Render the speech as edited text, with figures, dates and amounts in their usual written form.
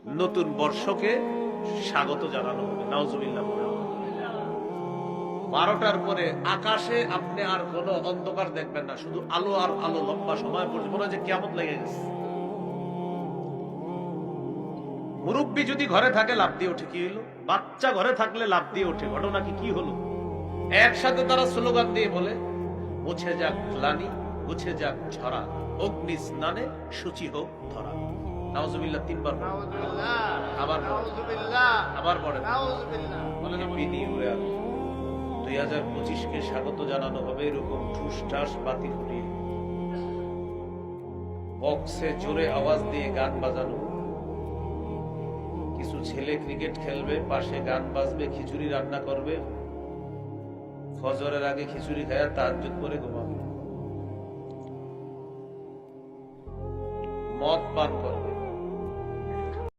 নতুন বর্ষকে স্বাগত জানানো হবে। নাউজুবিল্লাহ। 12টার পরে আকাশে আপনি আর কোনো অন্ধকার দেখবেন না, শুধু আলো আর আলো। লম্বা সময় পর্যন্ত মনে হয় যে কিয়ামত লেগে গেছে। মুরব্বী যদি ঘরে থাকে লাফ দিয়ে ওঠে, কি হলো? বাচ্চা ঘরে থাকলে লাফ দিয়ে ওঠে, ঘটনা কি হলো? একসাথে তারা স্লোগান দিয়ে বলে, মুছে যাক গ্লানি, মুছে যাক ঝরা, অগ্নি স্নানে সূচি হোক ধরা। নাউজুবিল্লাহ 3 বার। আবার পড়েন। বলেন বিনি হয়ে 2025 কে স্বাগত জানানো হবে এরকম ঠুসঠাস বাতি ফুটিয়ে, বক্সে জোরে আওয়াজ দিয়ে গান বাজানো, কিছু ছেলে ক্রিকেট খেলবে, পাশে গান বাজবে, খিচুড়ি রান্না করবে, ফজরের আগে খিচুড়ি খায় তাহাজ্জুদ করে ঘুমাবে, মদ পান করবে।